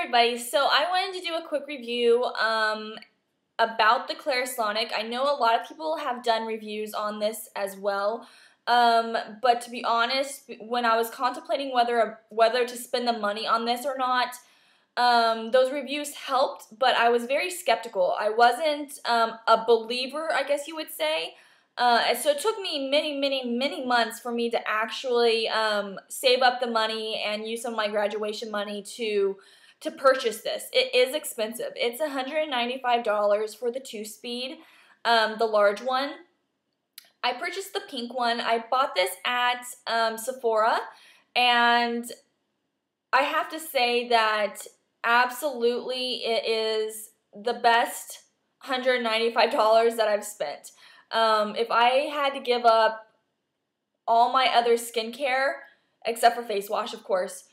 everybody, so I wanted to do a quick review about the Clarisonic. I know a lot of people have done reviews on this as well, but to be honest, when I was contemplating whether to spend the money on this or not, those reviews helped, but I was very skeptical. I wasn't a believer, I guess you would say. And so it took me many months for me to actually save up the money and use some of my graduation money to purchase this. It is expensive. It's $195 for the 2-speed, the large one. I purchased the pink one. I bought this at Sephora, and I have to say that absolutely it is the best $195 that I've spent. If I had to give up all my other skincare, except for face wash, of course,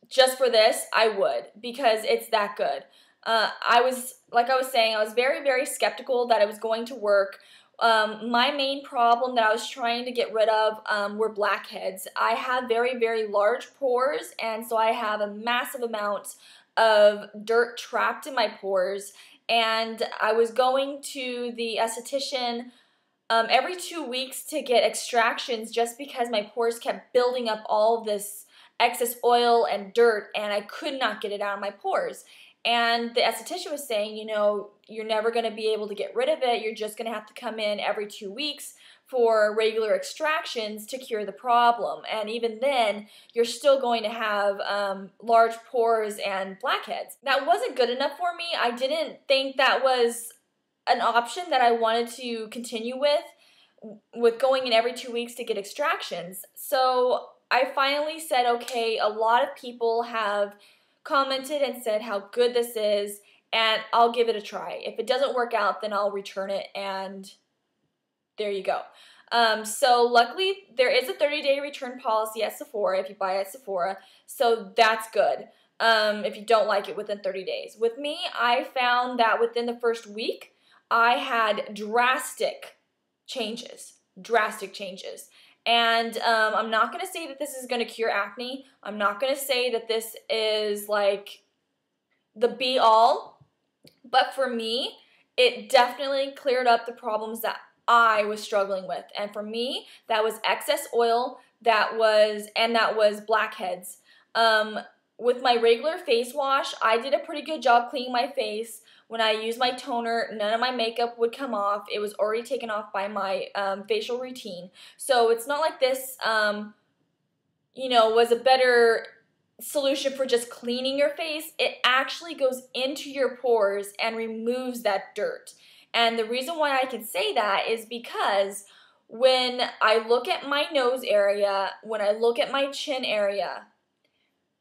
just for this, I would, because it's that good. Like I was saying, I was very skeptical that it was going to work. My main problem that I was trying to get rid of were blackheads. I have very large pores, and so I have a massive amount of dirt trapped in my pores, and I was going to the esthetician every 2 weeks to get extractions just because my pores kept building up all this excess oil and dirt, and I could not get it out of my pores. And the esthetician was saying, you know, you're never going to be able to get rid of it. You're just going to have to come in every 2 weeks for regular extractions to cure the problem. And even then, you're still going to have large pores and blackheads. That wasn't good enough for me. I didn't think that was an option that I wanted to continue with going in every 2 weeks to get extractions. So I finally said, okay, a lot of people have commented and said how good this is, and I'll give it a try. If it doesn't work out, then I'll return it, and there you go. So luckily, there is a 30-day return policy at Sephora if you buy at Sephora, so that's good if you don't like it within 30 days. With me, I found that within the first week, I had drastic changes. And I'm not going to say that this is going to cure acne. I'm not going to say that this is like the be-all. But for me, it definitely cleared up the problems that I was struggling with. And for me, that was excess oil, that was blackheads. With my regular face wash, I did a pretty good job cleaning my face. When I used my toner, none of my makeup would come off. It was already taken off by my facial routine. So it's not like this, you know, was a better solution for just cleaning your face. It actually goes into your pores and removes that dirt. And the reason why I can say that is because when I look at my nose area, when I look at my chin area,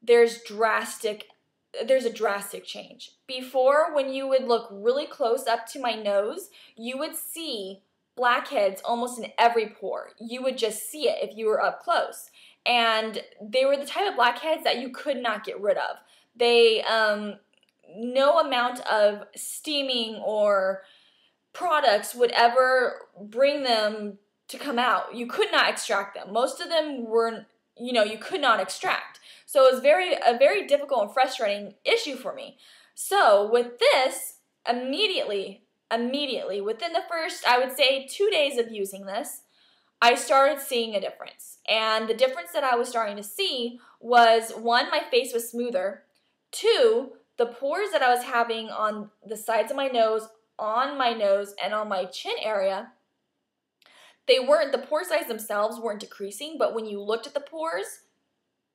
there's a drastic change. Before, when you would look really close up to my nose, you would see blackheads almost in every pore. You would just see it if you were up close. And they were the type of blackheads that you could not get rid of. They, no amount of steaming or products would ever bring them to come out. You could not extract them. Most of them were, you know, you could not extract. So it was a very difficult and frustrating issue for me. So with this, immediately, within the first, I would say 2 days of using this, I started seeing a difference. And the difference that I was starting to see was, one, my face was smoother. Two, the pores that I was having on the sides of my nose, on my nose, and on my chin area, the pore size themselves weren't decreasing, but when you looked at the pores,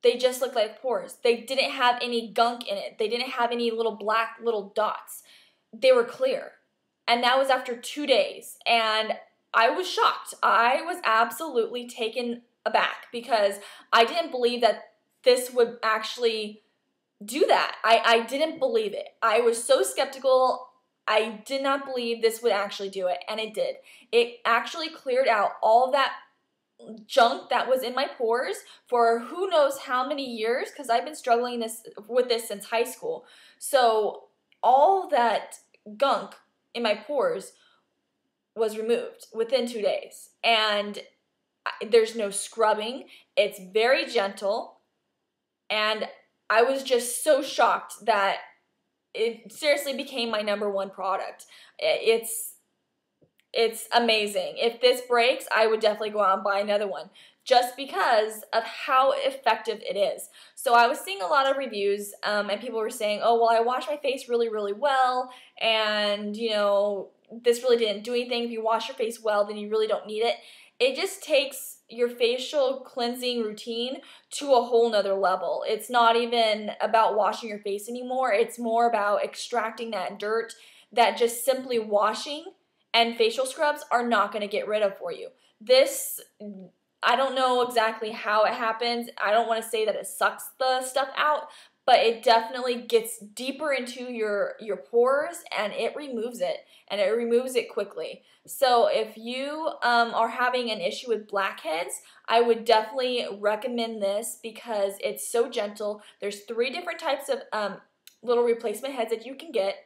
they just looked like pores. They didn't have any gunk in it. They didn't have any little black little dots. They were clear. And that was after 2 days. And I was shocked. I was absolutely taken aback because I didn't believe that this would actually do that. I didn't believe it. I was so skeptical. I did not believe this would actually do it, and it did. It actually cleared out all that junk that was in my pores for who knows how many years, because I've been struggling with this since high school. So all that gunk in my pores was removed within 2 days, and there's no scrubbing. It's very gentle, and I was just so shocked that it seriously became my #1 product. It's amazing. If this breaks, I would definitely go out and buy another one just because of how effective it is. So I was seeing a lot of reviews and people were saying, oh, well, I wash my face really, really well, and, you know, this really didn't do anything. If you wash your face well, then you really don't need it. It just takes your facial cleansing routine to a whole nother level. It's not even about washing your face anymore. It's more about extracting that dirt that just simply washing and facial scrubs are not going to get rid of for you. This, I don't know exactly how it happens. I don't want to say that it sucks the stuff out, but it definitely gets deeper into your pores and it removes it, and it removes it quickly. So if you are having an issue with blackheads, I would definitely recommend this because it's so gentle. There's 3 different types of little replacement heads that you can get.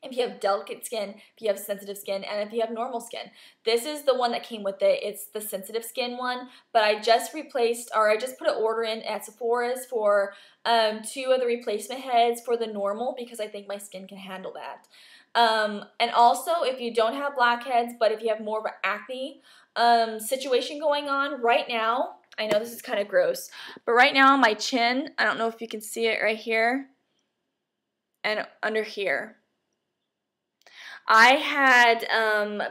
If you have delicate skin, if you have sensitive skin, and if you have normal skin. This is the one that came with it. It's the sensitive skin one, but I just replaced, or I just put an order in at Sephora's for 2 of the replacement heads for the normal because I think my skin can handle that. And also, if you don't have blackheads, but if you have more of an acne situation going on right now, I know this is kind of gross, but right now on my chin, I don't know if you can see it right here and under here, I had,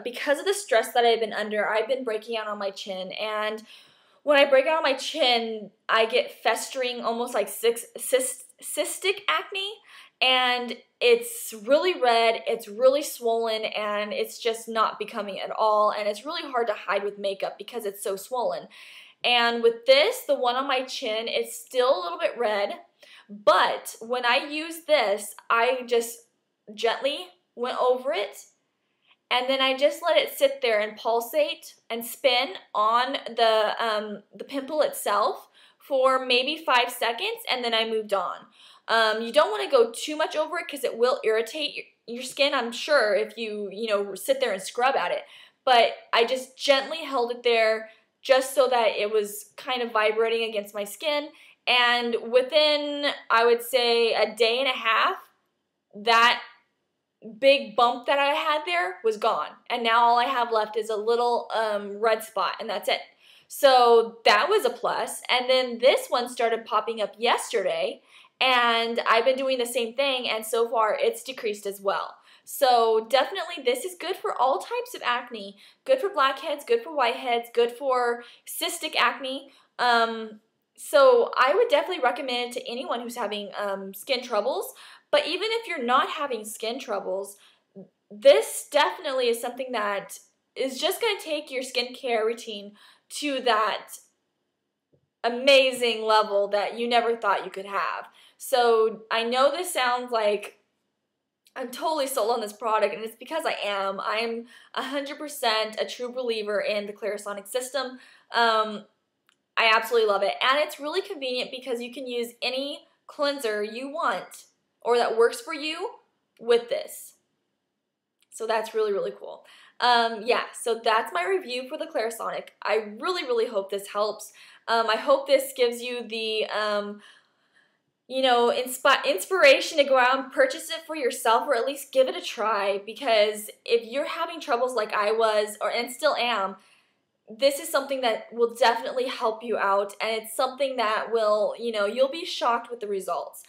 because of the stress that I've been under, I've been breaking out on my chin, and when I break out on my chin, I get festering, almost like cystic acne, and it's really red, it's really swollen, and it's just not becoming at all, and it's really hard to hide with makeup because it's so swollen. And with this, the one on my chin, it's still a little bit red, but when I use this, I just gently went over it, and then I just let it sit there and pulsate and spin on the pimple itself for maybe 5 seconds, and then I moved on. You don't want to go too much over it because it will irritate your skin, I'm sure, if you sit there and scrub at it. But I just gently held it there just so that it was kind of vibrating against my skin, and within, I would say, a day and a half, that big bump that I had there was gone, and now all I have left is a little red spot, and that's it. So that was a plus. And then this one started popping up yesterday, and I've been doing the same thing, and so far it's decreased as well. So definitely this is good for all types of acne, good for blackheads, good for whiteheads, good for cystic acne. So I would definitely recommend it to anyone who's having skin troubles. But even if you're not having skin troubles, this definitely is something that is just going to take your skincare routine to that amazing level that you never thought you could have. So I know this sounds like I'm totally sold on this product, and it's because I am. I'm 100% a true believer in the Clarisonic system. I absolutely love it. And it's really convenient because you can use any cleanser you want or that works for you with this. So that's really, really cool. Yeah, so that's my review for the Clarisonic. I really, really hope this helps. I hope this gives you the, inspiration to go out and purchase it for yourself, or at least give it a try, because if you're having troubles like I was, and still am, this is something that will definitely help you out, and it's something that will, you'll be shocked with the results.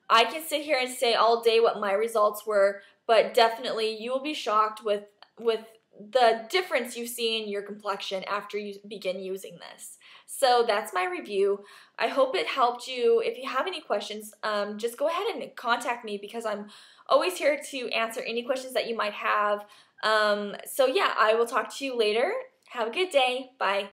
I can sit here and say all day what my results were, but definitely you will be shocked with the difference you see in your complexion after you begin using this. So that's my review. I hope it helped you. If you have any questions, just go ahead and contact me, because I'm always here to answer any questions that you might have. So yeah, I will talk to you later. Have a good day. Bye.